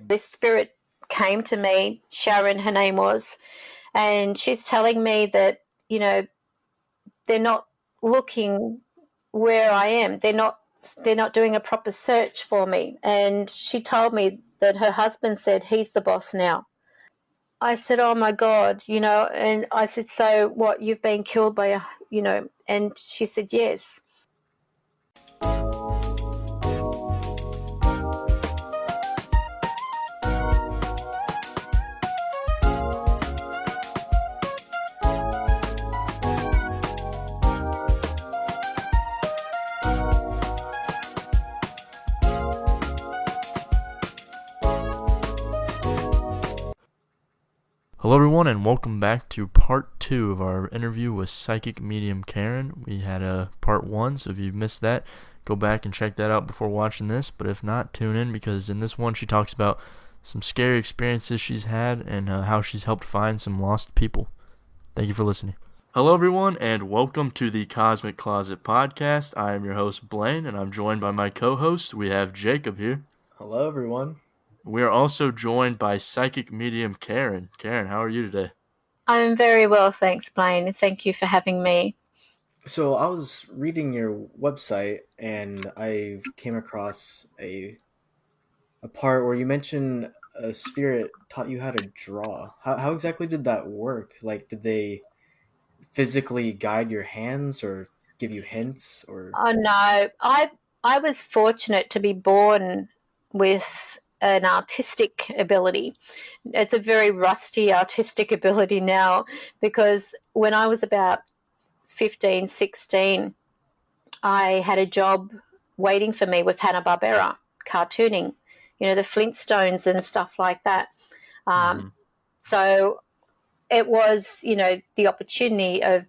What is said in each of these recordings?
This spirit came to me, Sharon, her name was, and she's telling me that, they're not looking where I am. They're not doing a proper search for me. And she told me that her husband said he's the boss now. I said, oh my God, and I said, so what, you've been killed by and she said, yes. Hello everyone, and welcome back to part 2 of our interview with psychic medium Karen. We had a part 1, so if you've missed that, go back and check that out before watching this. But if not, tune in, because in this one she talks about some scary experiences she's had and how she's helped find some lost people. Thank you for listening. Hello everyone, and welcome to the Cosmic Closet podcast. I am your host Blaine, and I'm joined by my co-host. We have Jacob here. Hello everyone. We are also joined by psychic medium Karen. Karen, how are you today? I'm very well, thanks, Blaine. Thank you for having me. So I was reading your website and I came across a part where you mentioned a spirit taught you how to draw. How exactly did that work? Like, did they physically guide your hands or give you hints? Or Oh no, I was fortunate to be born with an artistic ability. It's a very rusty artistic ability now, because when I was about 15, 16, I had a job waiting for me with Hanna-Barbera, cartooning, the Flintstones and stuff like that. So it was, the opportunity of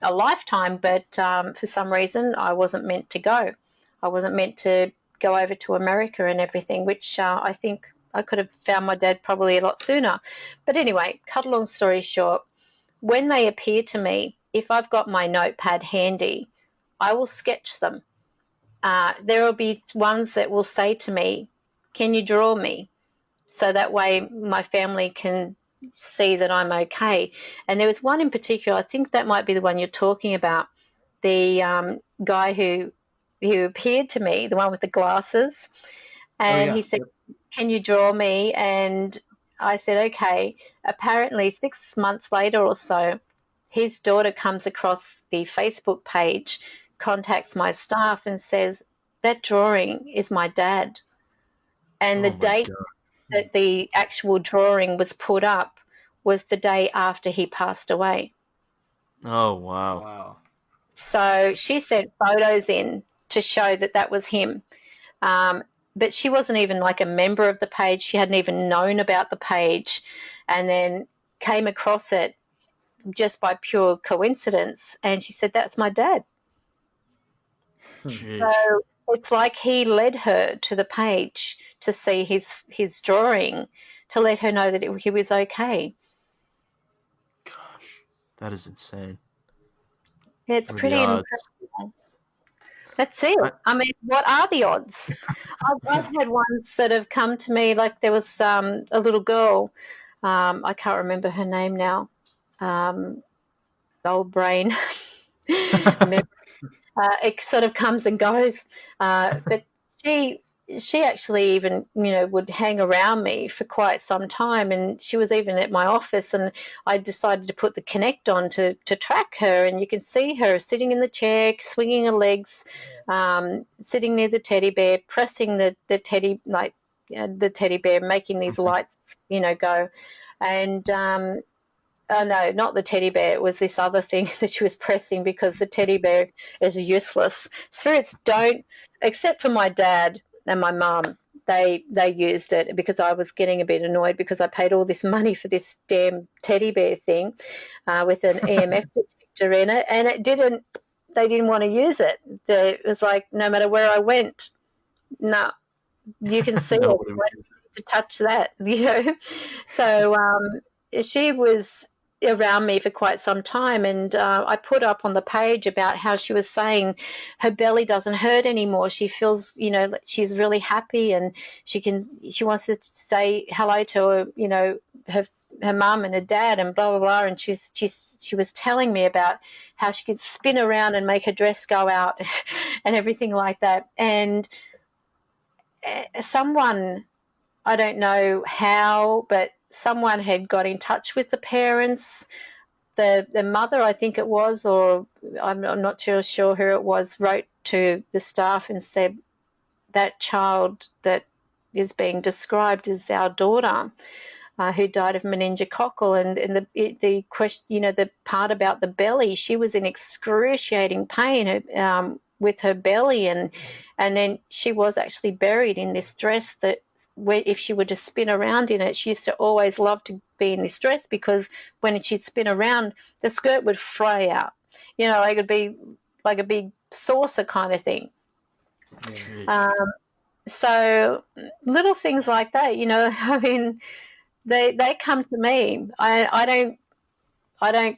a lifetime, but for some reason I wasn't meant to go. I wasn't meant to go over to America and everything, which I think I could have found my dad probably a lot sooner. But anyway, cut a long story short, when they appear to me, if I've got my notepad handy, I will sketch them. There will be ones that will say to me, can you draw me? So that way my family can see that I'm okay. And there was one in particular, I think that might be the one you're talking about, the guy who appeared to me, the one with the glasses, and he said, can you draw me? And I said, okay. Apparently 6 months later or so, his daughter comes across the Facebook page, contacts my staff and says, that drawing is my dad. And the date that the actual drawing was put up was the day after he passed away. Oh, wow. So she sent photos in to show that that was him. But she wasn't even like a member of the page. She hadn't even known about the page, and then came across it just by pure coincidence. And she said, that's my dad. So it's like he led her to the page to see his drawing, to let her know that he was okay. Gosh, that is insane. It's pretty incredible. That's it. I mean, what are the odds? I've had ones that have come to me, like there was a little girl, I can't remember her name now, old brain. It sort of comes and goes, but she actually even, would hang around me for quite some time, and she was even at my office, and I decided to put the Connect on to track her, and you can see her sitting in the chair, swinging her legs, sitting near the teddy bear, pressing the teddy, like the teddy bear, making these lights, go. And oh no, not the teddy bear. It was this other thing that she was pressing, because the teddy bear is useless. Spirits don't, except for my dad and my mum, they used it, because I was getting a bit annoyed because I paid all this money for this damn teddy bear thing with an EMF detector in it, and they didn't want to use it. It was like, no matter where I went, no, you can see it, to touch that, So she was around me for quite some time, and I put up on the page about how she was saying her belly doesn't hurt anymore. She feels, she's really happy, and she wants to say hello to her mum and her dad and blah blah blah. And she was telling me about how she could spin around and make her dress go out and everything like that. And someone, I don't know how, but someone had got in touch with the parents. The mother, I think it was, or I'm not sure who it was, wrote to the staff and said, that child that is being described is our daughter, who died of meningococcal. And the question, the part about the belly, she was in excruciating pain with her belly, and then she was actually buried in this dress that, where if she were to spin around in it, she used to always love to be in this dress, because when she'd spin around, the skirt would fray out. Like it'd be like a big saucer kind of thing. Yeah. So little things like that, I mean, they come to me. I don't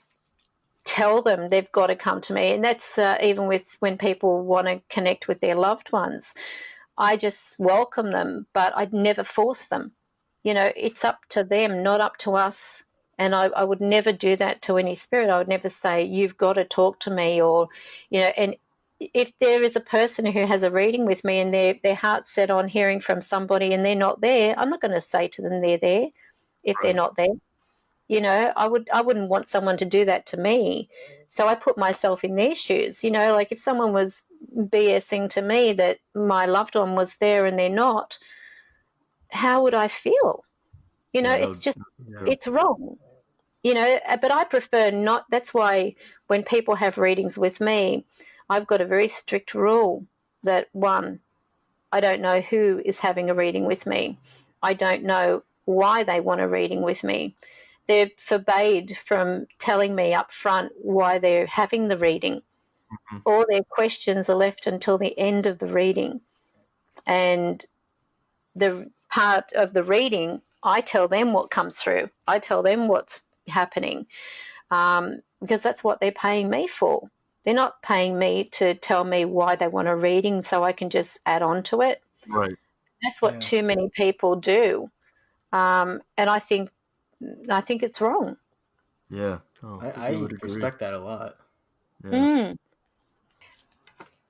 tell them they've got to come to me, and that's even with when people want to connect with their loved ones. I just welcome them, but I'd never force them. It's up to them, not up to us. And I would never do that to any spirit. I would never say, you've got to talk to me, or, and if there is a person who has a reading with me and their heart's set on hearing from somebody and they're not there, I'm not going to say to them they're there if they're not there. I wouldn't want someone to do that to me. So I put myself in their shoes. Like if someone was BSing to me that my loved one was there and they're not, how would I feel? It's just, it's wrong. But I prefer not. That's why when people have readings with me, I've got a very strict rule that, one, I don't know who is having a reading with me. I don't know why they want a reading with me. They're forbade from telling me up front why they're having the reading. Mm-hmm. All their questions are left until the end of the reading. And the part of the reading, I tell them what comes through. I tell them what's happening, because that's what they're paying me for. They're not paying me to tell me why they want a reading so I can just add on to it. Right. That's what too many people do. And I think it's wrong. Yeah. I respect that a lot. Yeah.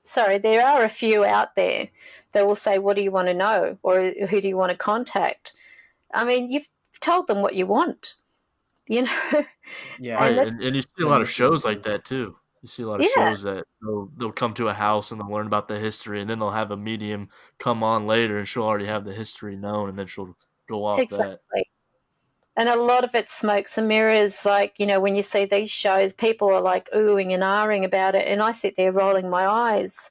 Sorry, there are a few out there that will say, what do you want to know? Or who do you want to contact? I mean, you've told them what you want, Yeah. Right. And you see a lot of shows like that too. You see a lot of shows that they'll come to a house and they'll learn about the history, and then they'll have a medium come on later and she'll already have the history known, and then she'll go off that. And a lot of it's smokes and mirrors. Like, when you see these shows, people are like oohing and ahhing about it, and I sit there rolling my eyes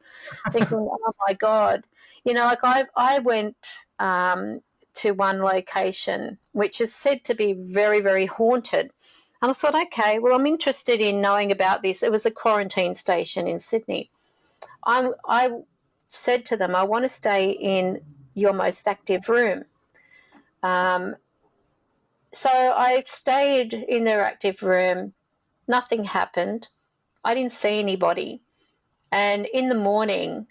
thinking, oh my God. Like I went to one location which is said to be very, very haunted. And I thought, okay, well, I'm interested in knowing about this. It was a quarantine station in Sydney. I said to them, I want to stay in your most active room. So I stayed in their active room. Nothing happened. I didn't see anybody. And in the morning,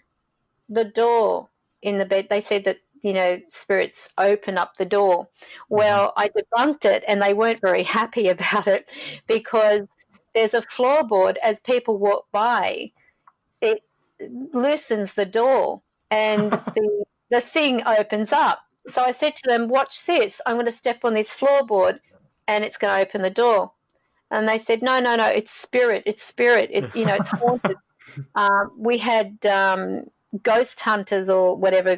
the door in the bed, they said that, spirits open up the door. Well, I debunked it, and they weren't very happy about it, because there's a floorboard. As people walk by, it loosens the door and the thing opens up. So I said to them, watch this. I'm going to step on this floorboard and it's going to open the door. And they said, no, it's spirit. It's spirit. It's haunted. We had Ghost Hunters or whatever,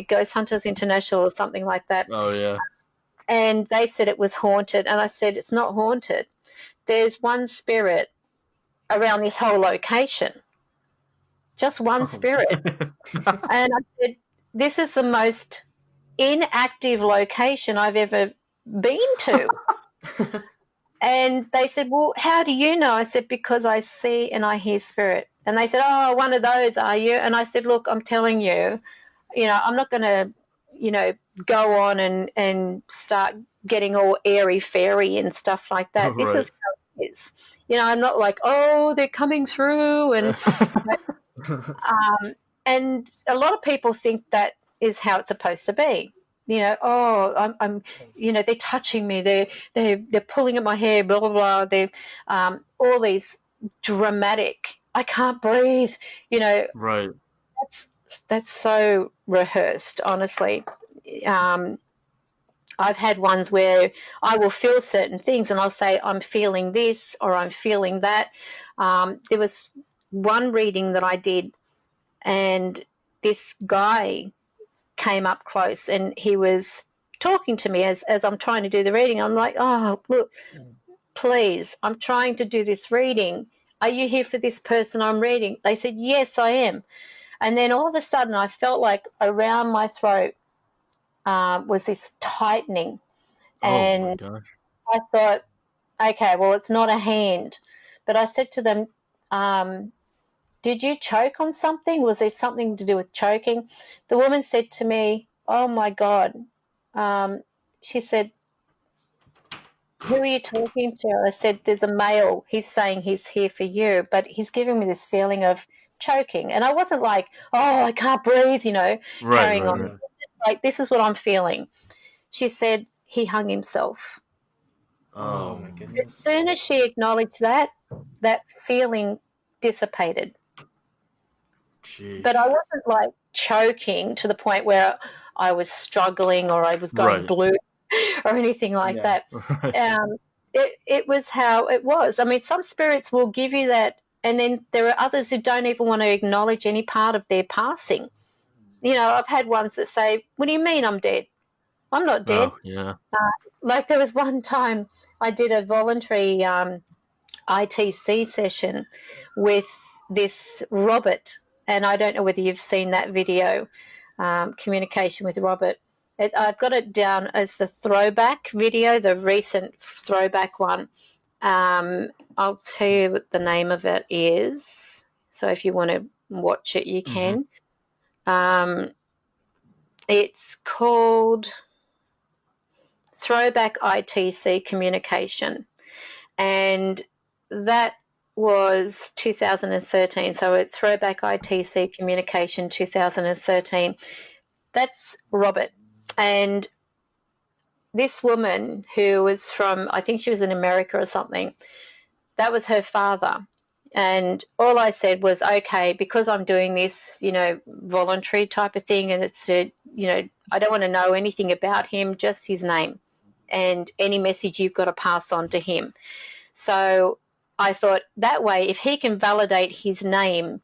Ghost Hunters International or something like that. Oh, yeah. And they said it was haunted. And I said, it's not haunted. There's one spirit around this whole location. Just one spirit. And I said, this is the most inactive location I've ever been to. And they said, well, how do you know? I said, because I see and I hear spirit. And they said, oh, one of those, are you? And I said, look, I'm telling you, I'm not going to, go on and start getting all airy fairy and stuff like that. This Right. is how it is. You know, I'm not like, oh, they're coming through, and a lot of people think that is how it's supposed to be. You know, oh, I'm you know, they're touching me, they're pulling at my hair, blah blah blah. They're all these dramatic. I can't breathe. You know, Right. that's so rehearsed. Honestly, I've had ones where I will feel certain things, and I'll say I'm feeling this or I'm feeling that. There was one reading that I did, and this guy came up close and he was talking to me as I'm trying to do the reading. I'm like, oh, look, please, I'm trying to do this reading. Are you here for this person I'm reading? They said, yes, I am. And then all of a sudden I felt like around my throat was this tightening. Oh my And gosh. I thought, okay, well, it's not a hand. But I said to them, did you choke on something? Was there something to do with choking? The woman said to me, oh my God. She said, who are you talking to? I said, there's a male. He's saying he's here for you, but he's giving me this feeling of choking. And I wasn't like, oh, I can't breathe, you know, Right, carrying right, on. right. Like, this is what I'm feeling. She said, he hung himself. Oh my As goodness. soon as she acknowledged that, that feeling dissipated. Jeez. But I wasn't like choking to the point where I was struggling or I was going Right. blue or anything like Yeah. that. Right. It was how it was. I mean, some spirits will give you that, and then there are others who don't even want to acknowledge any part of their passing. You know, I've had ones that say, what do you mean I'm dead? I'm not dead. Oh yeah. Like there was one time I did a voluntary ITC session with this Robert, and I don't know whether you've seen that video, Communication with Robert. I've got it down as the throwback video, the recent throwback one. I'll tell you what the name of it is. So if you want to watch it, you Mm-hmm. can. It's called Throwback ITC Communication. And that was 2013. So it's Throwback ITC Communication 2013. That's Robert. And this woman who was from, I think she was in America or something, that was her father. And all I said was, okay, because I'm doing this, you know, voluntary type of thing, and it's, you know, I don't want to know anything about him, just his name and any message you've got to pass on to him. So I thought that way, if he can validate his name,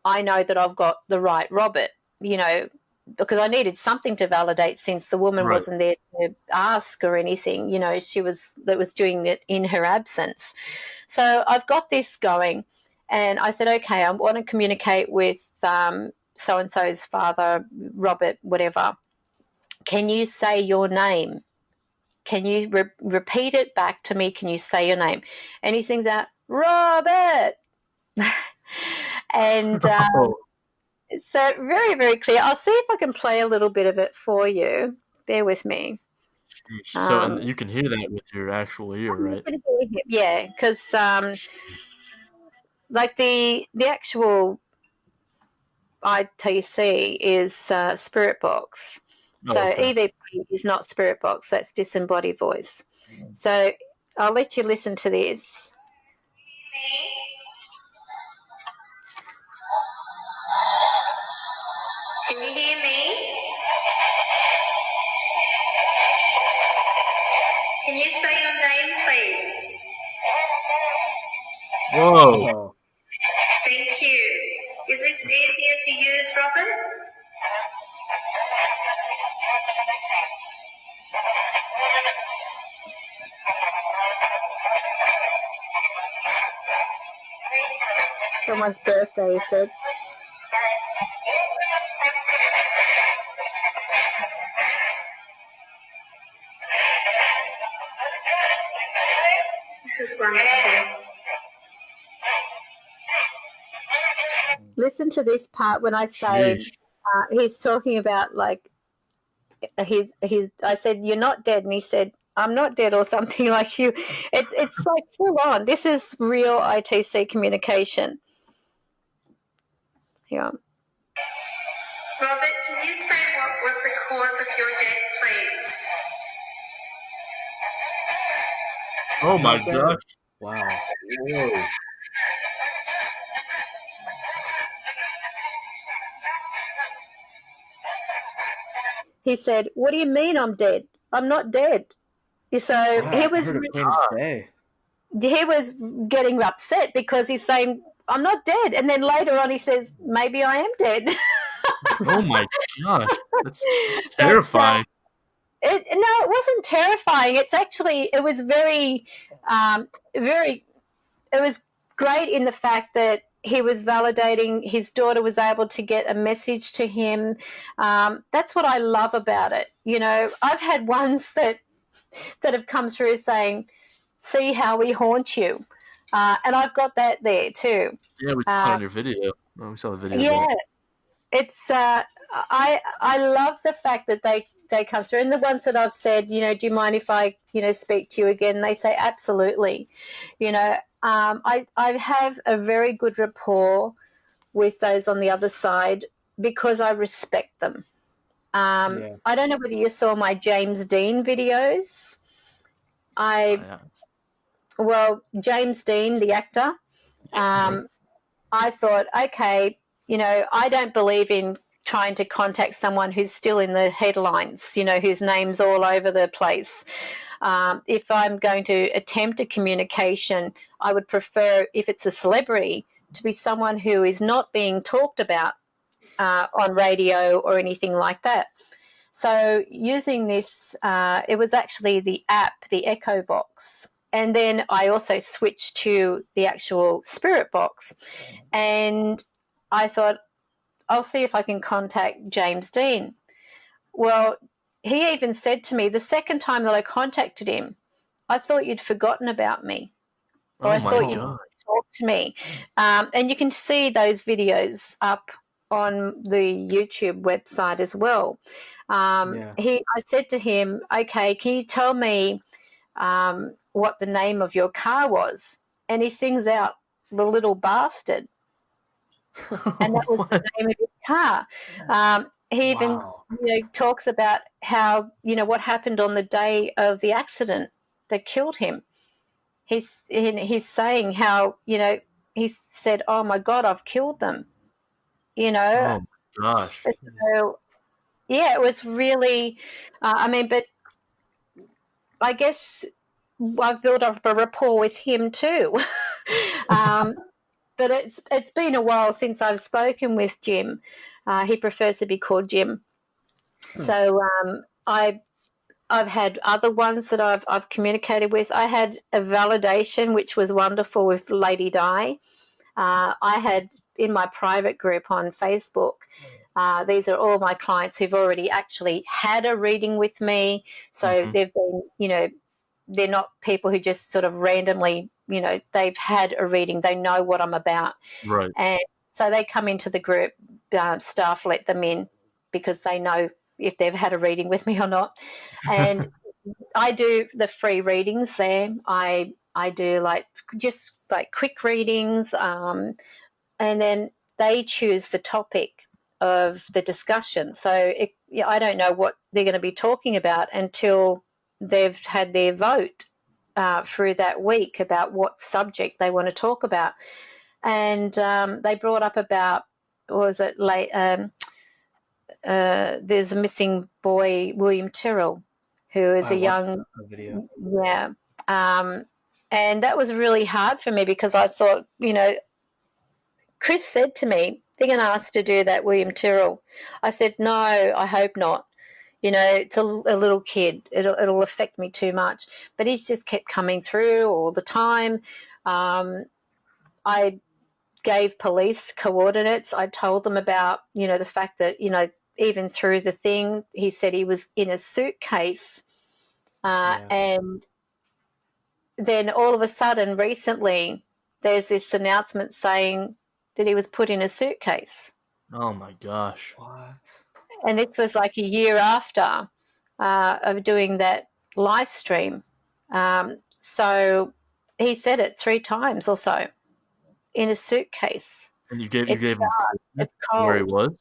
I know that I've got the right Robert, you know, because I needed something to validate since the woman Right. wasn't there to ask or anything, you know, she was doing it in her absence. So I've got this going, and I said, okay, I want to communicate with so-and-so's father, Robert, whatever. Can you say your name? Can you repeat it back to me? Can you say your name? And he sings out, Robert. And Oh. so very, very clear. I'll see if I can play a little bit of it for you. Bear with me. So and you can hear that with your actual ear, right? Yeah, because like the actual ITC is spirit box. Oh, So okay. EVP is not spirit box, that's disembodied voice. So I'll let you listen to this. Can you hear me? Can you say your name, please? Whoa. Oh. Thank you. Is this easier to use, Robert? Someone's birthday, he said. This is wonderful. Listen to this part when I say Jeez. he's talking about like I said, you're not dead, and he said, I'm not dead or something like you. It's like full on. This is real ITC communication. Yeah. Robert, can you say what was the cause of your death, please? Oh my Okay. gosh. Wow. Whoa. He said, "What do you mean I'm dead? I'm not dead." So I heard it plain as day. he was getting upset because he's saying, "I'm not dead," and then later on he says, "Maybe I am dead." Oh my gosh. That's terrifying. It wasn't terrifying. It was very, very, it was great in the fact that he was validating. His daughter was able to get a message to him. That's what I love about it. I've had ones that have come through saying, "See how we haunt you," and I've got that there too. Yeah, we saw it on your video. Oh, we saw the video. Yeah, Of that. it's I love the fact that they come through, and the ones that I've said, do you mind if I speak to you again? They say absolutely. I have a very good rapport with those on the other side because I respect them. Yeah. I don't know whether you saw my James Dean videos. Well, James Dean, the actor. I thought, okay, I don't believe in trying to contact someone who's still in the headlines, whose name's all over the place. If I'm going to attempt a communication, I would prefer, if it's a celebrity, to be someone who is not being talked about on radio or anything like that. So using this, it was actually the app, the Echo Box. And then I also switched to the actual Spirit Box. And I thought, I'll see if I can contact James Dean. Well, he even said to me, the second time that I contacted him, "I thought you'd forgotten about me." Or I thought you'd talk to me. And you can see those videos up on the YouTube website as well. I said to him, "Okay, can you tell me what the name of your car was?" And he sings out, "The Little Bastard." And that was the name of his car. He even talks about how, what happened on the day of the accident that killed him. He's saying how, he said, "Oh my God, I've killed them." Oh my gosh. So, yeah, it was really, but I guess I've built up a rapport with him too. But it's been a while since I've spoken with Jim. He prefers to be called Jim. So I've had other ones that I've communicated with. I had a validation, which was wonderful, with Lady Di. I had in my private group on Facebook. These are all my clients who've already actually had a reading with me. So they've been, they're not people who just sort of randomly, they've had a reading. They know what I'm about. Right. And so they come into the group, staff let them in because they know if they've had a reading with me or not. And I do the free readings there. I do just quick readings, and then they choose the topic of the discussion. So I don't know what they're going to be talking about until they've had their vote through that week about what subject they want to talk about. And they brought up about, what was it, there's a missing boy, William Tyrrell, who is a young video. Yeah. And that was really hard for me because I thought, Chris said to me, "They're going to ask to do that William Tyrrell." I said, "No, I hope not. It's a little kid. It'll affect me too much." But he's just kept coming through all the time. I gave police coordinates. I told them about, the fact that, even through the thing, he said he was in a suitcase. And then all of a sudden, recently, there's this announcement saying that he was put in a suitcase. Oh my gosh. What? And this was like a year after of doing that live stream. So he said it 3 times or so in a suitcase. And you gave It's him dark, it's where he cold. was?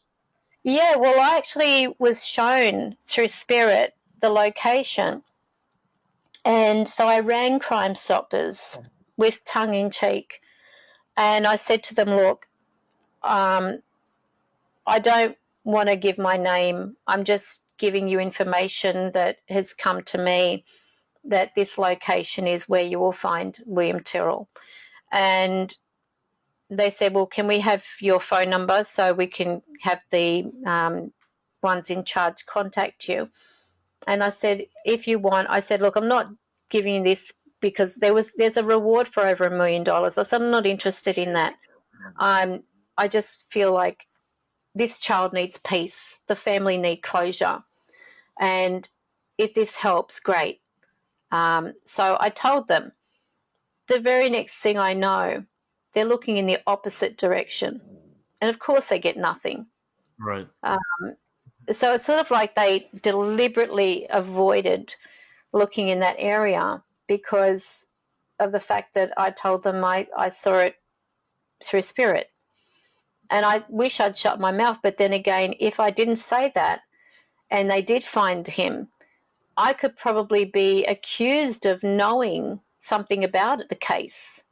Yeah, well, I actually was shown through spirit the location. And so I rang Crime Stoppers with tongue in cheek. And I said to them, look, I don't want to give my name. I'm just giving you information that has come to me that this location is where you will find William Tyrrell. And they said, well, can we have your phone number so we can have the ones in charge contact you? And I said, if you want, I said, look, I'm not giving you this because there's a reward for over $1 million. I said, I'm not interested in that. I just feel like this child needs peace. The family need closure. And if this helps, great. So I told them. The very next thing I know, they're looking in the opposite direction. And of course they get nothing. Right. So it's sort of like they deliberately avoided looking in that area because of the fact that I told them I saw it through spirit. And I wish I'd shut my mouth. But then again, if I didn't say that and they did find him, I could probably be accused of knowing something about the case,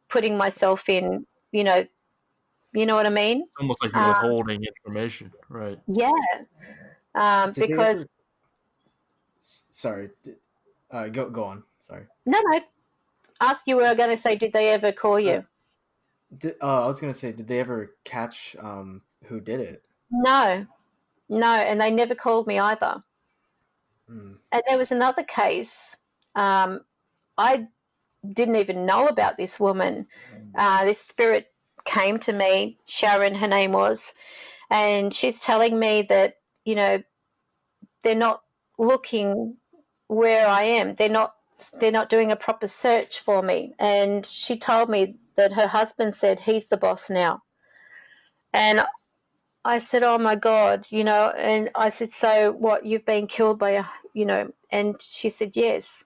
putting myself in, you know what I mean? Almost like you're withholding information, right? Yeah, Did they because ever... Sorry, go on. Sorry. no, ask you were going to say, did they ever call you? I was gonna say, did they ever catch who did it? No, and they never called me either. Mm. And there was another case. I didn't even know about this woman. This spirit came to me, Sharon, her name was, and she's telling me that, they're not looking where I am. They're not doing a proper search for me. And she told me that her husband said he's the boss now. And I said, oh my God, and I said, so what, you've been killed by and she said, yes.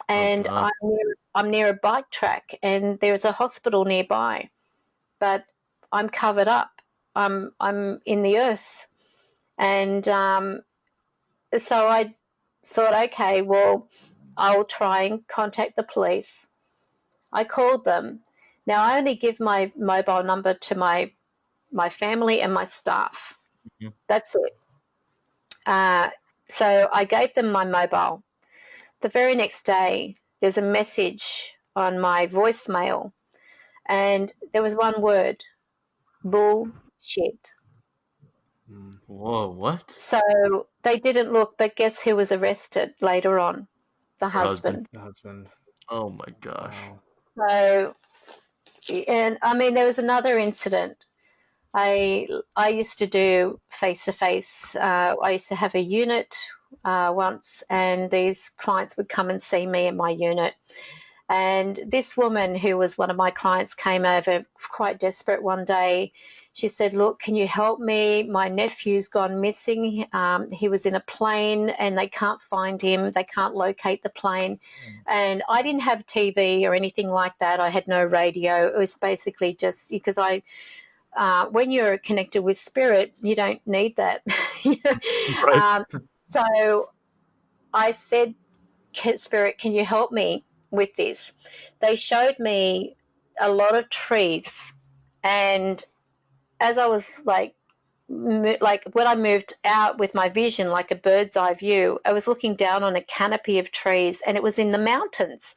And I'm near a bike track and there's a hospital nearby, but I'm covered up. I'm in the earth. And so I thought, okay, well, I'll try and contact the police. I called them. Now, I only give my mobile number to my family and my staff. Mm-hmm. That's it. So I gave them my mobile. The very next day, there's a message on my voicemail, and there was one word: bullshit. Whoa, what? So they didn't look, but guess who was arrested later on? The husband. The husband. Oh my gosh. Wow. So, and I mean, there was another incident. I used to do face-to-face. I used to have a unit once, and these clients would come and see me in my unit. And this woman, who was one of my clients, came over quite desperate one day. She said, look, can you help me? My nephew's gone missing. He was in a plane and they can't find him. They can't locate the plane. And I didn't have TV or anything like that. I had no radio. It was basically just because when you're connected with spirit, you don't need that. Right. So I said, Spirit, can you help me with this? They showed me a lot of trees, and as I was like when I moved out with my vision, like a bird's eye view, I was looking down on a canopy of trees, and it was in the mountains.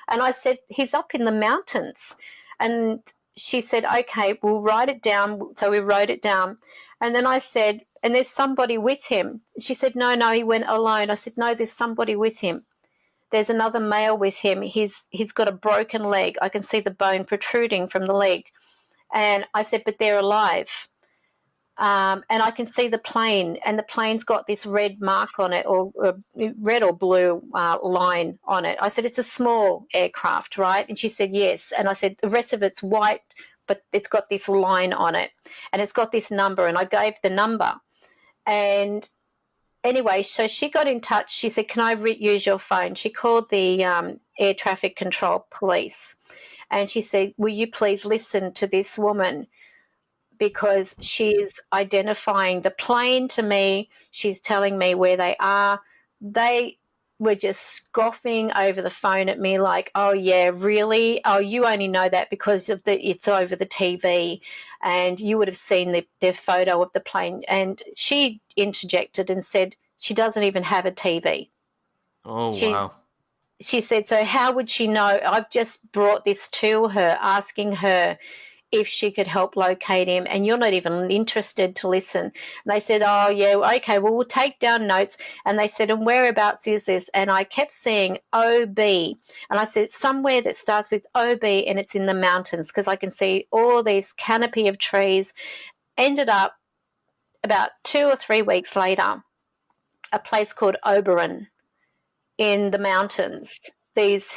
And I said, he's up in the mountains. And she said, okay, we'll write it down. So we wrote it down. And then I said, and there's somebody with him. She said, no, he went alone. I said, no, there's somebody with him. There's another male with him. He's got a broken leg. I can see the bone protruding from the leg. And I said, but they're alive. And I can see the plane, and the plane's got this red mark on it, or red or blue line on it. I said, it's a small aircraft, right? And she said, yes. And I said, the rest of it's white, but it's got this line on it, and it's got this number. And I gave the number. And anyway, so she got in touch. She said, "Can I use your phone?" She called the air traffic control police, and she said, "Will you please listen to this woman, because she's identifying the plane to me. She's telling me where they are." They were just scoffing over the phone at me like, "Oh yeah, really? Oh, you only know that because of it's over the TV, and you would have seen their photo of the plane." And she interjected and said she doesn't even have a TV. Oh, She wow. she said, "So how would she know? I've just brought this to her, asking her if she could help locate him, and you're not even interested to listen." And they said, "Oh, yeah, okay, well, we'll take down notes." And they said, "And whereabouts is this?" And I kept saying OB. And I said, "Somewhere that starts with OB, and it's in the mountains," because I can see all these canopy of trees. Ended up about 2 or 3 weeks later, a place called Oberon in the mountains. These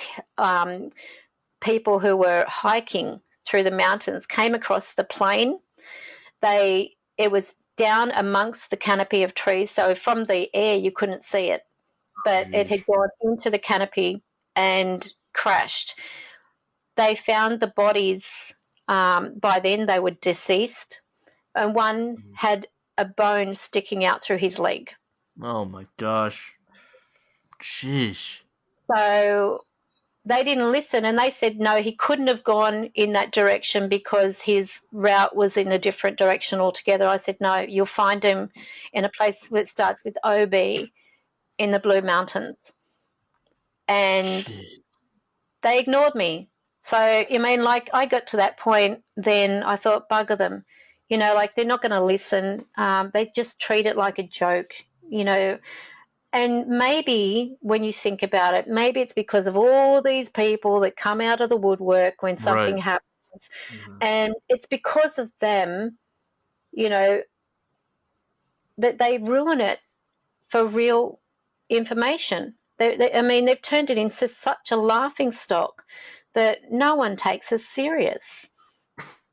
people who were hiking through the mountains came across the plane. It was down amongst the canopy of trees, so from the air you couldn't see it, but it had gone into the canopy and crashed. They found the bodies. By then they were deceased, and one had a bone sticking out through his leg. Oh my gosh. Sheesh. So they didn't listen, and they said no, he couldn't have gone in that direction because his route was in a different direction altogether. I said, "No, you'll find him in a place that starts with OB in the Blue Mountains." And Jeez. they ignored me. So, I mean, like, I got to that point, then I thought, bugger them. Like, they're not going to listen. They just treat it like a joke, you know. And maybe when you think about it, maybe it's because of all these people that come out of the woodwork when something Right. happens. And it's because of them, that they ruin it for real information. They've turned it into such a laughing stock that no one takes us serious.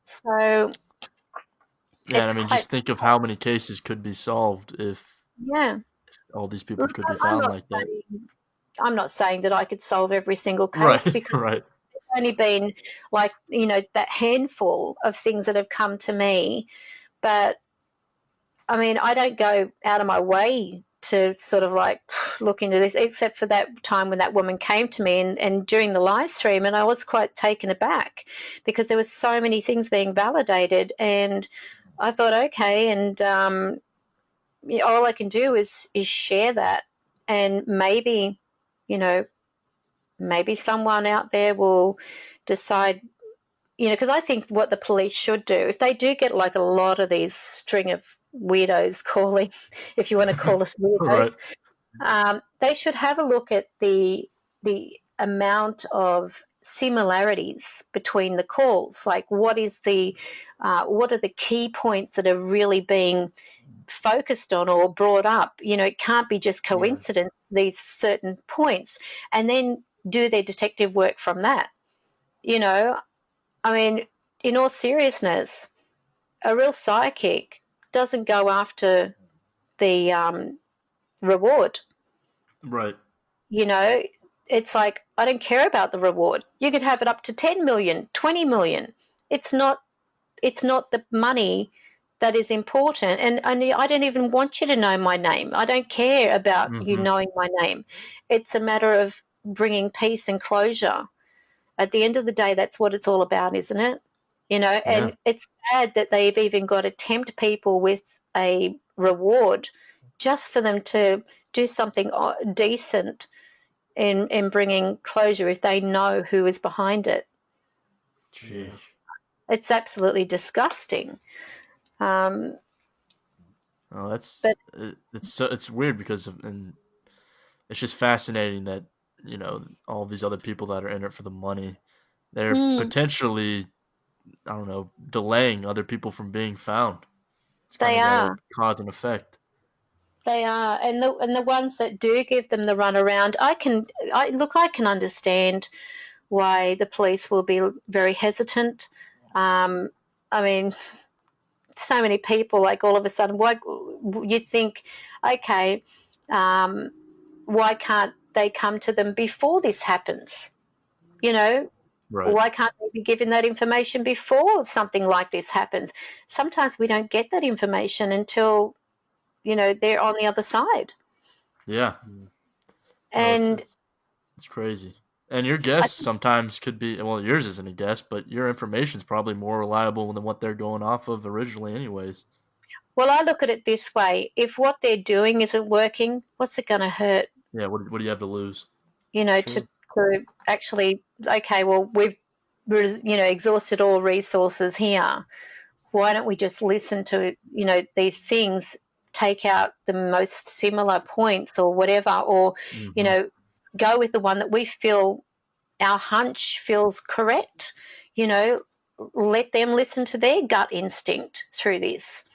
So Yeah, and I it's mean, quite, just think of how many cases could be solved if yeah. all these people Look, could be I'm found not like that. I'm not saying that I could solve every single Right, case, because right. it's only been like, that handful of things that have come to me. But I mean, I don't go out of my way to sort of like look into this, except for that time when that woman came to me and during the live stream, and I was quite taken aback because there were so many things being validated, and I thought, okay, and all I can do is share that, and maybe, maybe someone out there will decide, because I think what the police should do, if they do get like a lot of these string of weirdos calling, if you want to call us Right. weirdos, they should have a look at the amount of similarities between the calls. Like, what are the key points that are really being focused on or brought up? It can't be just coincidence, these certain points, and then do their detective work from that. I mean, in all seriousness, a real psychic doesn't go after the reward. Right. It's like, I don't care about the reward. You could have it up to 10 million, 20 million. It's not the money that is important. And I don't even want you to know my name. I don't care about you Mm-hmm. knowing my name. It's a matter of bringing peace and closure. At the end of the day, that's what it's all about, isn't it? Yeah. And it's sad that they've even got to tempt people with a reward just for them to do something decent in bringing closure if they know who is behind it. Jeez. It's absolutely disgusting. Oh, But it's weird because and it's just fascinating that all these other people that are in it for the money, they're potentially, I don't know, delaying other people from being found. It's kind they of got a are. cause and effect. They are, and the ones that do give them the runaround, I can understand why the police will be very hesitant. I mean, so many people, like, all of a sudden, why you think, okay, Why can't they come to them before this happens? You know, Right. why can't they be given that information before something like this happens? Sometimes we don't get that information until, they're on the other side. Yeah. No, And it's crazy. And your I guess sometimes could be, well, yours isn't a guess, but your information's probably more reliable than what they're going off of originally, anyways. Well, I look at it this way. If what they're doing isn't working, what's it going to hurt? Yeah. What do you have to lose? To actually, okay, well, we've, exhausted all resources here. Why don't we just listen to, these things, take out the most similar points or whatever, or, Mm-hmm. go with the one that we feel our hunch feels correct, let them listen to their gut instinct through this.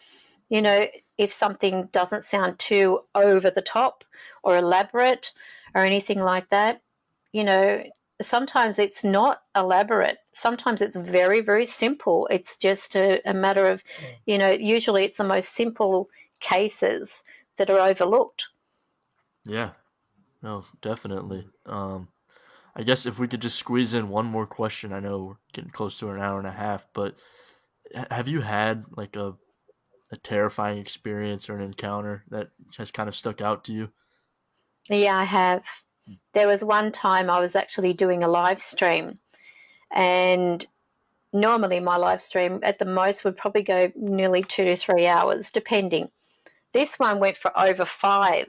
If something doesn't sound too over the top or elaborate or anything like that, sometimes it's not elaborate. Sometimes it's very, very simple. It's just a matter of, usually it's the most simple cases that are overlooked. Yeah. No, definitely. I guess if we could just squeeze in one more question. I know we're getting close to an hour and a half, but have you had like a terrifying experience or an encounter that has kind of stuck out to you? Yeah, I have. There was one time I was actually doing a live stream, and normally my live stream at the most would probably go nearly 2 to 3 hours, depending. This one went for over 5.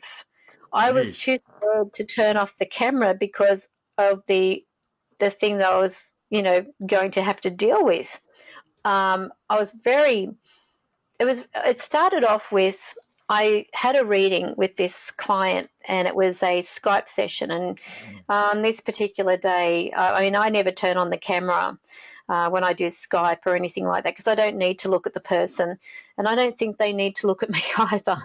I was Jeez. too scared to turn off the camera because of the thing that I was, going to have to deal with. I was very. It started off with, I had a reading with this client, and it was a Skype session. And on this particular day, I never turn on the camera when I do Skype or anything like that, because I don't need to look at the person, and I don't think they need to look at me either.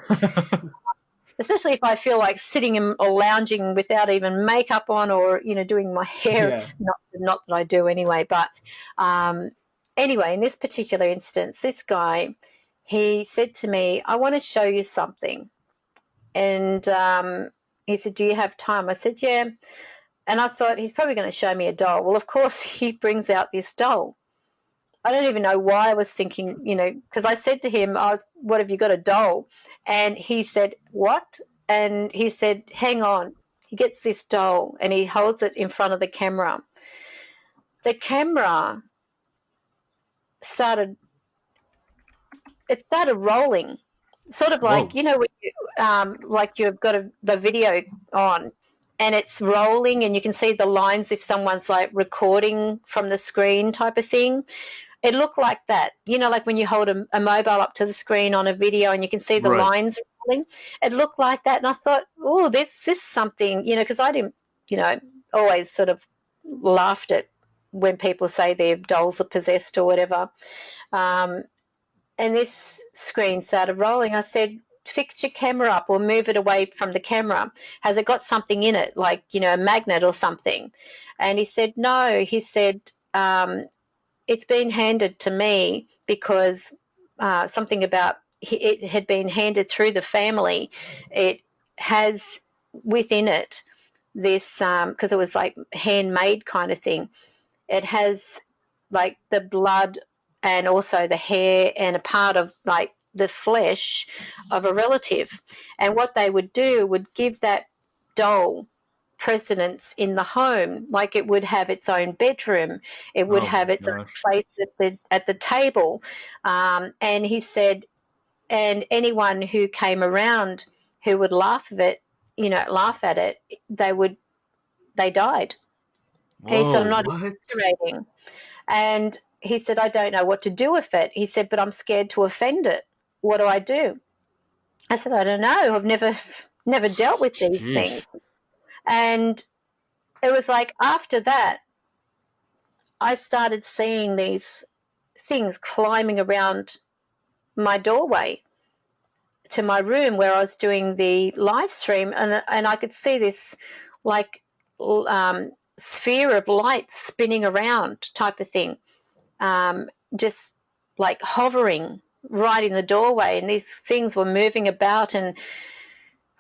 Especially if I feel like sitting or lounging without even makeup on, or doing my hair. Yeah. Not that I do anyway, but anyway, in this particular instance, this guy, he said to me, "I want to show you something." And he said, "Do you have time?" I said, "Yeah." And I thought he's probably going to show me a doll. Well, of course, he brings out this doll. I don't even know why I was thinking, because I said to him, "What have you got, a doll?" And he said, "What?" And he said, "Hang on." He gets this doll and he holds it in front of the camera. The camera started rolling, sort of like, Whoa. when like you've got the video on and it's rolling and you can see the lines if someone's like recording from the screen type of thing. It looked like that, like when you hold a mobile up to the screen on a video and you can see the Right. lines rolling. It looked like that. And I thought, oh, this is something, because I didn't, always sort of laughed at when people say their dolls are possessed or whatever. And this screen started rolling. I said, "Fix your camera up or move it away from the camera. Has it got something in it, like, a magnet or something?" And he said, "No." He said, "It's been handed to me because something about it had been handed through the family. It has within it this, because it was like handmade kind of thing. It has like the blood and also the hair and a part of like the flesh of a relative. And what they would do would give that doll precedence in the home. Like it would have its own bedroom, it would Oh my have its own gosh. place at the table." And he said, and anyone who came around who would laugh at it, they died. And he said, "I'm Whoa. not What? exaggerating." And he said, "I don't know what to do with it." He said, "But I'm scared to offend it. What do I do?" I said, "I don't know. I've never dealt with these things." Jeez. And it was like after that, I started seeing these things climbing around my doorway to my room where I was doing the live stream, and I could see this like sphere of light spinning around type of thing, just like hovering right in the doorway, and these things were moving about. And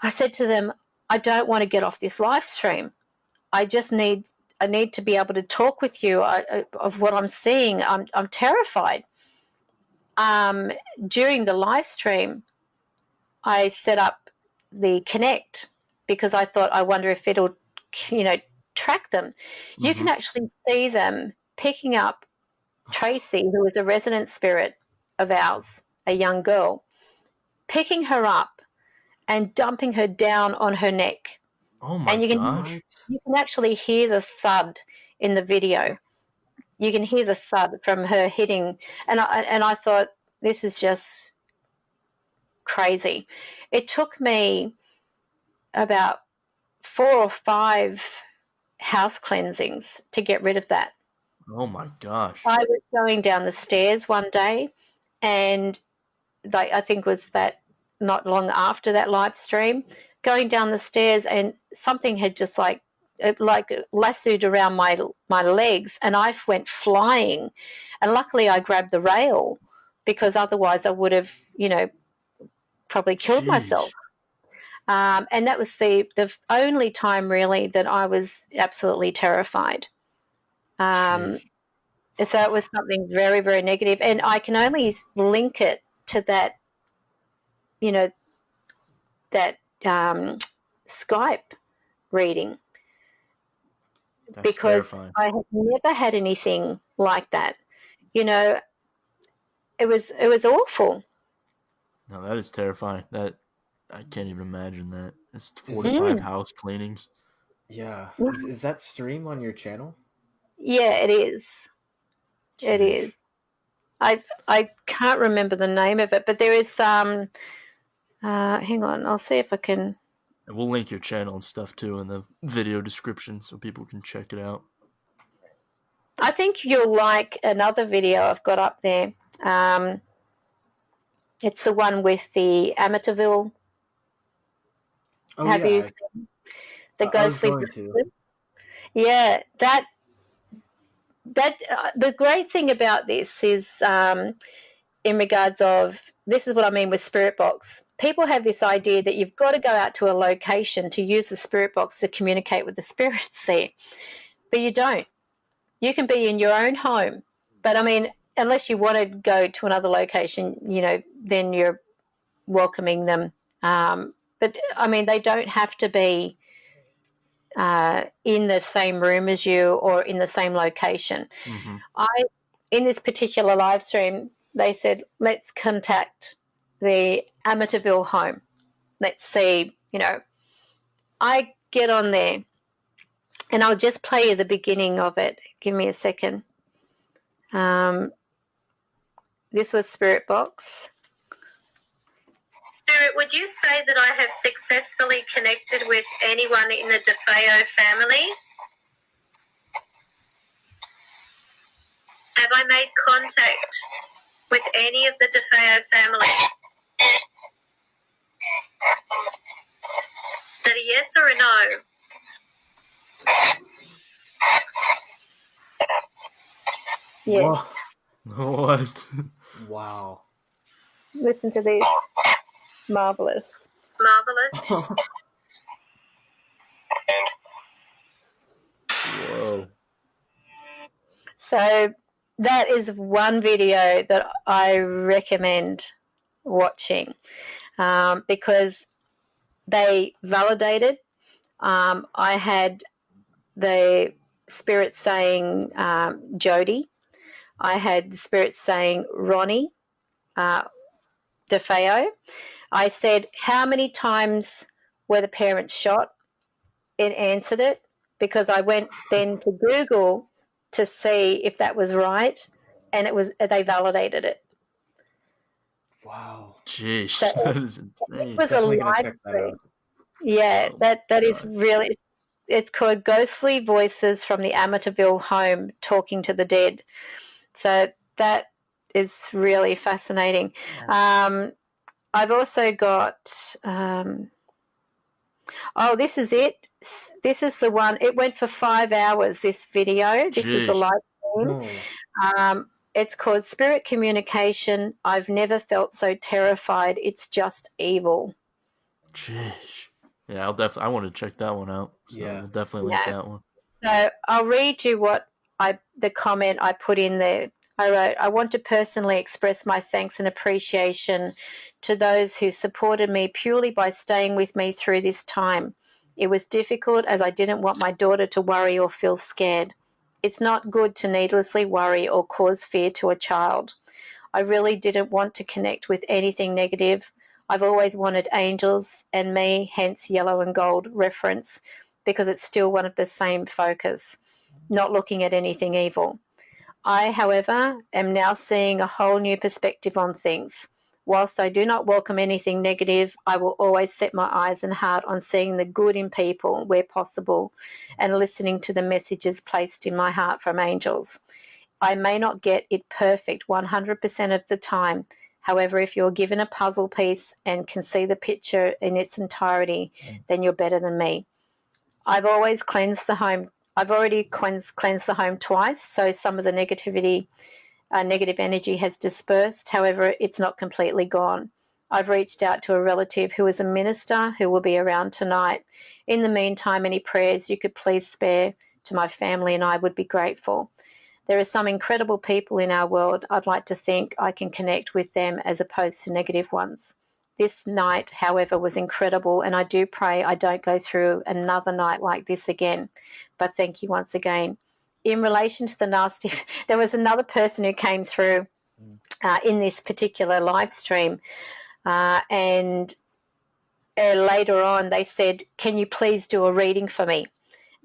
I said to them, I don't want to get off this live stream. I need to be able to talk with you of what I'm seeing. I'm terrified. During the live stream, I set up the Connect because I thought, I wonder if it'll, track them. Mm-hmm. You can actually see them picking up Tracy, who is a resident spirit of ours, a young girl, picking her up and dumping her down on her neck. Oh my gosh. You can actually hear the thud in the video. You can hear the thud from her hitting. And I thought, this is just crazy. It took me about 4 or 5 house cleansings to get rid of that. Oh my gosh. I was going down the stairs one day, and I think was that not long after that live stream, going down the stairs, and something had just like lassoed around my legs, and I went flying. And luckily I grabbed the rail, because otherwise I would have, probably killed myself. And that was the only time really that I was absolutely terrified. So it was something very, very negative. And I can only link it to that, that Skype reading. That's because terrifying. I have never had anything like that. It was awful. No, that is terrifying. That I can't even imagine that. It's 45 house cleanings. Yeah. Is that stream on your channel? Yeah, it is. Jeez. It is. I can't remember the name of it, but there is hang on, I'll see if I can. And we'll link your channel and stuff too in the video description so people can check it out. I think you'll like another video I've got up there. It's the one with the Amityville. Oh, Have yeah. you seen the ghostly? Yeah, that the great thing about this is in regards of, this is what I mean with Spirit Box. People have this idea that you've got to go out to a location to use the Spirit Box to communicate with the spirits there, but you don't. You can be in your own home, but I mean, unless you want to go to another location, then you're welcoming them. But I mean, they don't have to be in the same room as you or in the same location. Mm-hmm. In this particular live stream, they said, let's contact the Amityville home. Let's see, I get on there, and I'll just play you the beginning of it. Give me a second. This was Spirit Box. Spirit, would you say that I have successfully connected with anyone in the DeFeo family? Have I made contact with any of the DeFeo family? Is that a yes or a no? Yes. What? Wow. Listen to this. Marvelous. Marvelous. Whoa. So that is one video that I recommend watching because they validated. I had the spirit saying Jody. I had the spirit saying Ronnie DeFeo. I said, how many times were the parents shot? It answered it, because I went then to Google to see if that was right, and they validated it. Wow. Jeez, so that is insane. It was definitely a live stream. Yeah, that is really, it's called Ghostly Voices from the Amityville Home Talking to the Dead. So that is really fascinating. I've also got, this is it. This is the one. It went for 5 hours, this video. This is a live stream. It's called Spirit Communication. I've never felt so terrified. It's just evil. Jeez. Yeah, I want to check that one out. So Yeah. we'll definitely link that one. So I'll read you the comment I put in there. I wrote, I want to personally express my thanks and appreciation to those who supported me purely by staying with me through this time. It was difficult as I didn't want my daughter to worry or feel scared. It's not good to needlessly worry or cause fear to a child. I really didn't want to connect with anything negative. I've always wanted angels and me, hence yellow and gold reference, because it's still one of the same focus, not looking at anything evil. I, however, am now seeing a whole new perspective on things. Whilst I do not welcome anything negative, I will always set my eyes and heart on seeing the good in people where possible and listening to the messages placed in my heart from angels. I may not get it perfect 100% of the time. However, if you're given a puzzle piece and can see the picture in its entirety, then you're better than me. I've always cleansed the home. I've already cleansed the home twice, so some of the negative energy has dispersed. However, it's not completely gone. I've reached out to a relative who is a minister who will be around tonight. In the meantime, any prayers you could please spare to my family and I would be grateful. There are some incredible people in our world. I'd like to think I can connect with them as opposed to negative ones. This night, however, was incredible, and I do pray I don't go through another night like this again. But thank you once again. In relation to the nasty, there was another person who came through in this particular live stream, and later on they said, can you please do a reading for me?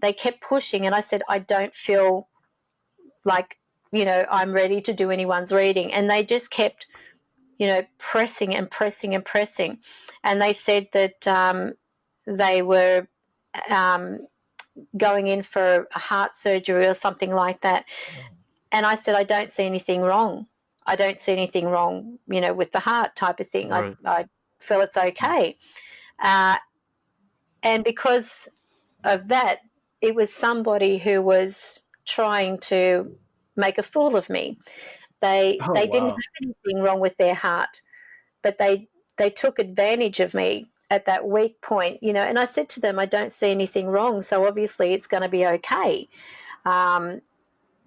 They kept pushing, and I said, I don't feel like, I'm ready to do anyone's reading. And they just kept, pressing and pressing and pressing. And they said that they were going in for a heart surgery or something like that. And I said, I don't see anything wrong. I don't see anything wrong, with the heart type of thing. Right. I feel it's okay. And because of that, it was somebody who was trying to make a fool of me. They didn't have anything wrong with their heart, but they took advantage of me at that weak point, and I said to them, I don't see anything wrong, so obviously it's going to be okay. And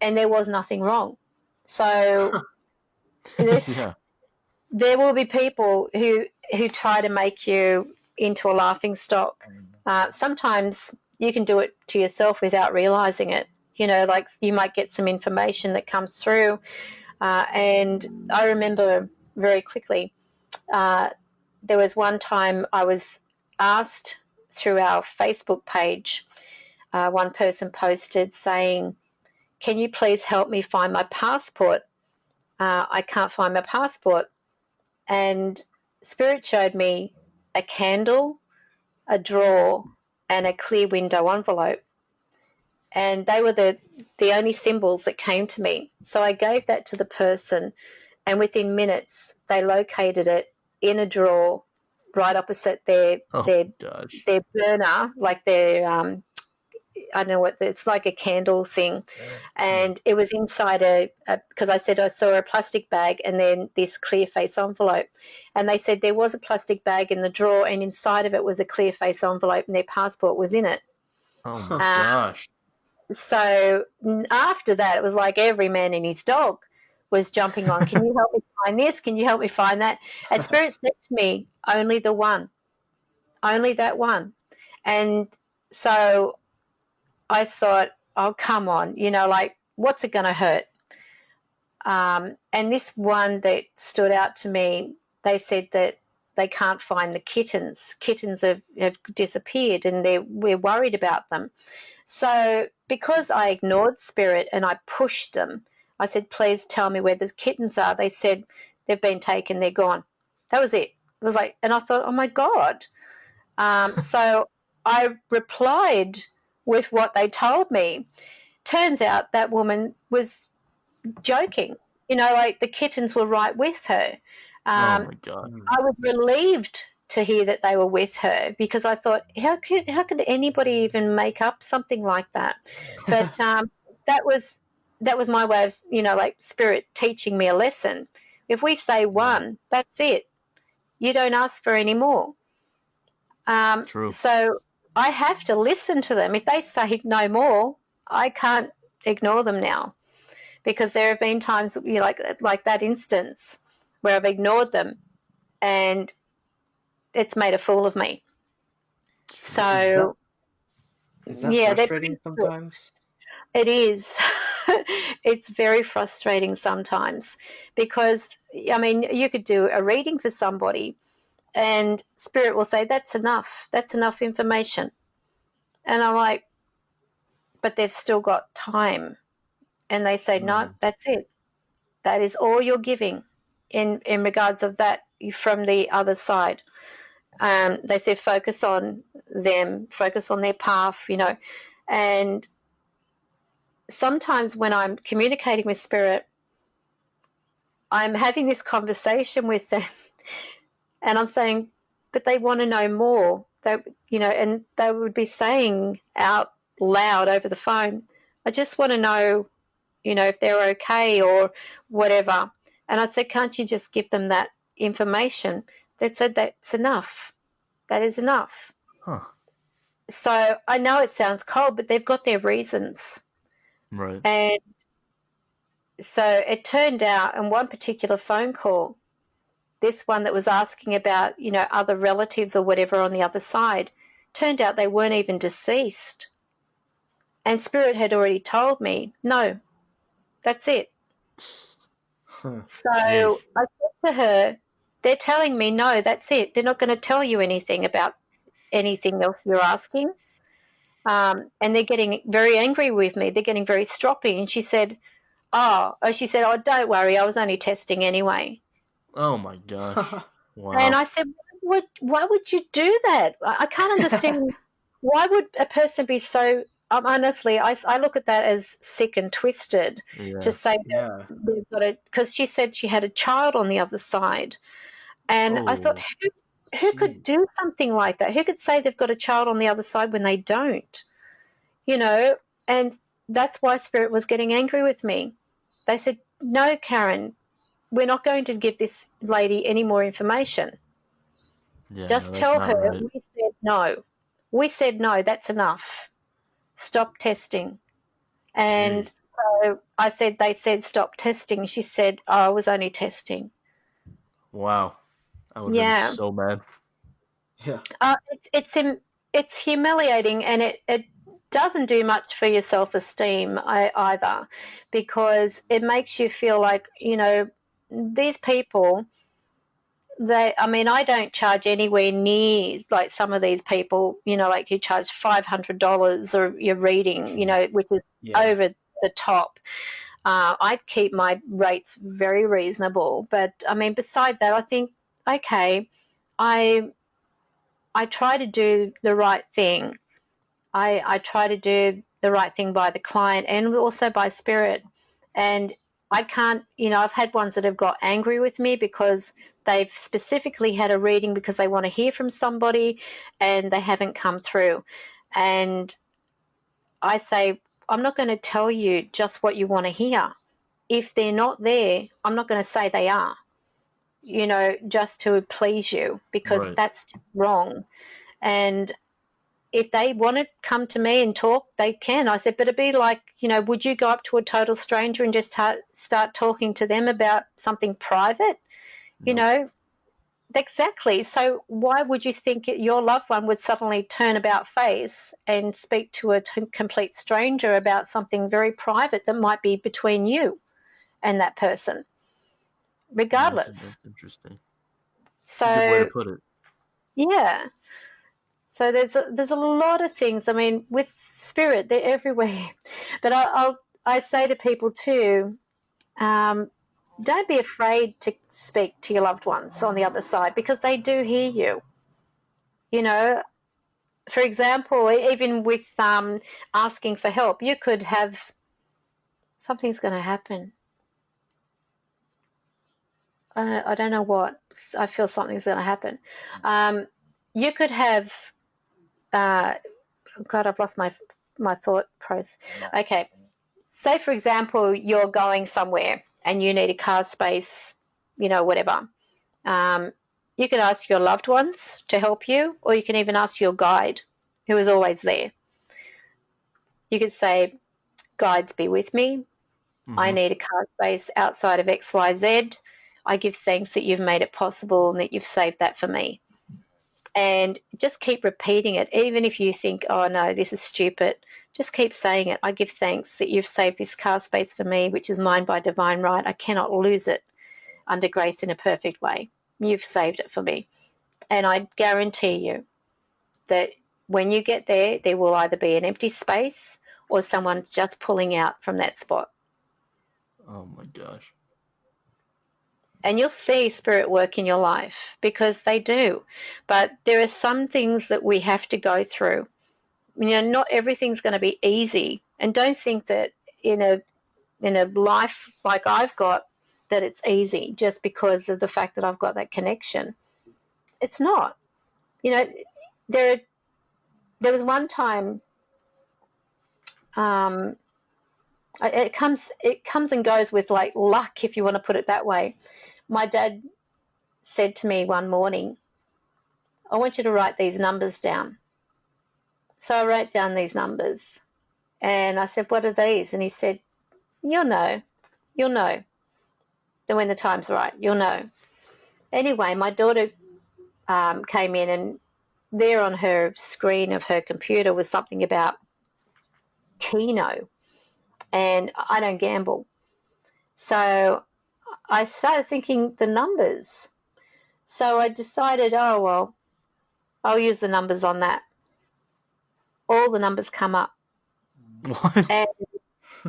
there was nothing wrong. So there will be people who try to make you into a laughing stock. Sometimes you can do it to yourself without realizing it. Like you might get some information that comes through. And I remember very quickly, there was one time I was asked through our Facebook page, one person posted saying, can you please help me find my passport? I can't find my passport. And Spirit showed me a candle, a drawer, and a clear window envelope. And they were the only symbols that came to me. So I gave that to the person, and within minutes they located it in a drawer right opposite their burner, like their I don't know what, it's like a candle thing. And it was inside because I said I saw a plastic bag and then this clear face envelope. And they said there was a plastic bag in the drawer and inside of it was a clear face envelope and their passport was in it. Oh my gosh. So after that, it was like every man and his dog was jumping on, can you help me find this? Can you help me find that? And Spirit said to me, only the one, only that one. And so I thought, oh, come on, like, what's it going to hurt? And this one that stood out to me, they said that they can't find the kittens. Kittens have disappeared and we're worried about them. So because I ignored Spirit and I pushed them, I said, please tell me where the kittens are. They said, they've been taken, they're gone. That was it. It was like, and I thought, oh my God. So I replied with what they told me. Turns out that woman was joking. Like the kittens were right with her. Oh my God. I was relieved to hear that they were with her because I thought, how could anybody even make up something like that? But that was my way of, like Spirit teaching me a lesson. If we say one, that's it. You don't ask for any more. True. So I have to listen to them. If they say no more, I can't ignore them now, because there have been times, like that instance where I've ignored them and it's made a fool of me. So is that yeah, frustrating sometimes? it is. It's very frustrating sometimes, because I mean, you could do a reading for somebody and Spirit will say, that's enough information, and I'm like, but they've still got time, and they say, no, that's it, that is all you're giving in regards of that from the other side. They said focus on them, focus on their path, and sometimes when I'm communicating with Spirit, I'm having this conversation with them and I'm saying, but they want to know more. And they would be saying out loud over the phone, I just want to know, if they're okay or whatever. And I said, can't you just give them that information? They said, that's enough. That is enough. Huh. So I know it sounds cold, but they've got their reasons. Right. And so it turned out in one particular phone call, this one that was asking about, other relatives or whatever on the other side, turned out they weren't even deceased. And Spirit had already told me, no, that's it. Huh. So I said to her, they're telling me, no, that's it. They're not going to tell you anything about anything else you're asking. And they're getting very angry with me. They're getting very stroppy. And she said, oh, don't worry. I was only testing anyway. Oh my gosh. Wow. And I said, why would you do that? I can't understand. Why would a person be so, honestly, I look at that as sick and twisted to say that they've got it, because she said she had a child on the other side. And I thought, who could do something like that? Who could say they've got a child on the other side when they don't? And that's why Spirit was getting angry with me. They said, no, Karen, we're not going to give this lady any more information. Yeah, just no, tell her right. we said no. We said no, that's enough. Stop testing. And so they said stop testing. She said, oh, I was only testing. Wow. I would have been so mad. Yeah. It's humiliating, and it doesn't do much for your self-esteem either, because it makes you feel like, these people, I don't charge anywhere near like some of these people, like you charge $500 or your reading, which is over the top. I'd keep my rates very reasonable. But beside that, I think, okay, I try to do the right thing. I try to do the right thing by the client and also by Spirit. And I can't, I've had ones that have got angry with me because they've specifically had a reading because they want to hear from somebody and they haven't come through. And I say, I'm not going to tell you just what you want to hear. If they're not there, I'm not going to say they are, just to please you, because that's wrong. And if they want to come to me and talk, they can. I said, but it'd be like, would you go up to a total stranger and just start talking to them about something private? Exactly. So why would you think your loved one would suddenly turn about face and speak to a complete stranger about something very private that might be between you and that person, regardless? That's interesting. So, that's a good way to put it. Yeah. So there's a lot of things. With Spirit, they're everywhere. But I say to people too, don't be afraid to speak to your loved ones on the other side, because they do hear you. For example, even with asking for help, you could have something's going to happen. I don't know what. I feel something's going to happen. You could have. God, I've lost my thought process. Okay. Say, for example, you're going somewhere and you need a car space, whatever. You can ask your loved ones to help you, or you can even ask your guide, who is always there. You could say, guides, be with me. I need a card space outside of XYZ. I give thanks that you've made it possible and that you've saved that for me. And just keep repeating it, even if you think, oh, no, this is stupid. Just keep saying it. I give thanks that you've saved this card space for me, which is mine by divine right. I cannot lose it under grace in a perfect way. You've saved it for me. And I guarantee you that when you get there, there will either be an empty space or someone just pulling out from that spot. Oh, my gosh. And you'll see spirit work in your life, because they do. But there are some things that we have to go through. You know, not everything's going to be easy. And don't think that in a life like I've got, that it's easy just because of the fact that I've got that connection. It's not. You know, there was one time, it comes and goes with like luck, if you want to put it that way. My dad said to me one morning, I want you to write these numbers down. So I wrote down these numbers and I said, what are these? And he said, you'll know. Then when the time's right, you'll know. Anyway, my daughter came in, and there on her screen of her computer was something about Keno. And I don't gamble. So I started thinking the numbers. So I decided, oh, well, I'll use the numbers on that. All the numbers come up. What? And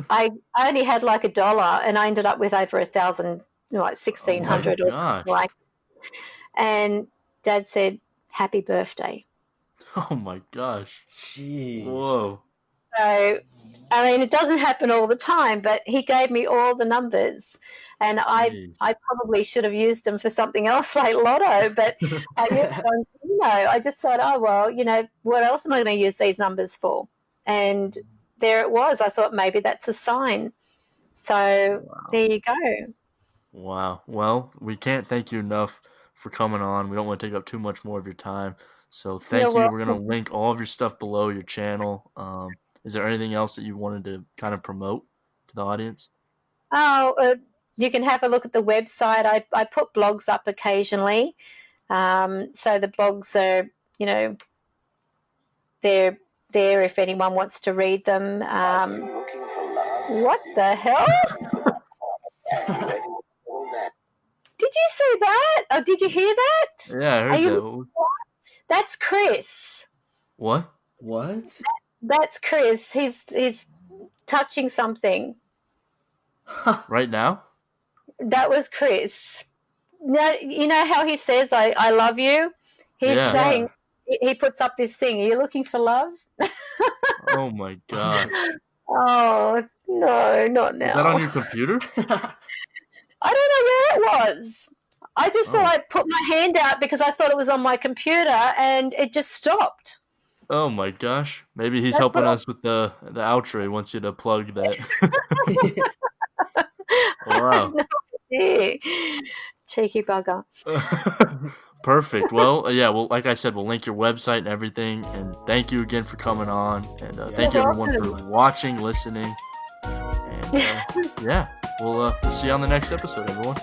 I only had like $1, and I ended up with over 1,000, like 1,600 or something like that. And Dad said, happy birthday. Oh, my gosh. Jeez. Whoa. So, I mean, it doesn't happen all the time, but he gave me all the numbers. And I probably should have used them for something else like lotto, but I just thought, oh, well, you know, what else am I going to use these numbers for? And there it was. I thought maybe that's a sign. So There you go. Wow. Well, we can't thank you enough for coming on. We don't want to take up too much more of your time. So thank you. We're going to link all of your stuff below, your channel. Is there anything else that you wanted to kind of promote to the audience? Oh, you can have a look at the website. I put blogs up occasionally. So the blogs are, you know, they're there if anyone wants to read them. What the hell? Did you see that? Oh, did you hear that? Yeah, I heard that. That's Chris. What? What? That's Chris. He's touching something. Right now? That was Chris. Now, you know how he says, I love you? He's saying, he puts up this thing, are you looking for love? Oh, my God. Oh, no, not now. Is that on your computer? I don't know where it was. I just thought I'd put my hand out because I thought it was on my computer, and it just stopped. Oh, my gosh. Maybe he's helping us with the outro. He wants you to plug that. Wow. No idea. Cheeky bugger. Perfect. Well, yeah, well, like I said, we'll link your website and everything. And thank you again for coming on. And thank you, everyone, for watching, listening. And yeah, we'll see you on the next episode, everyone.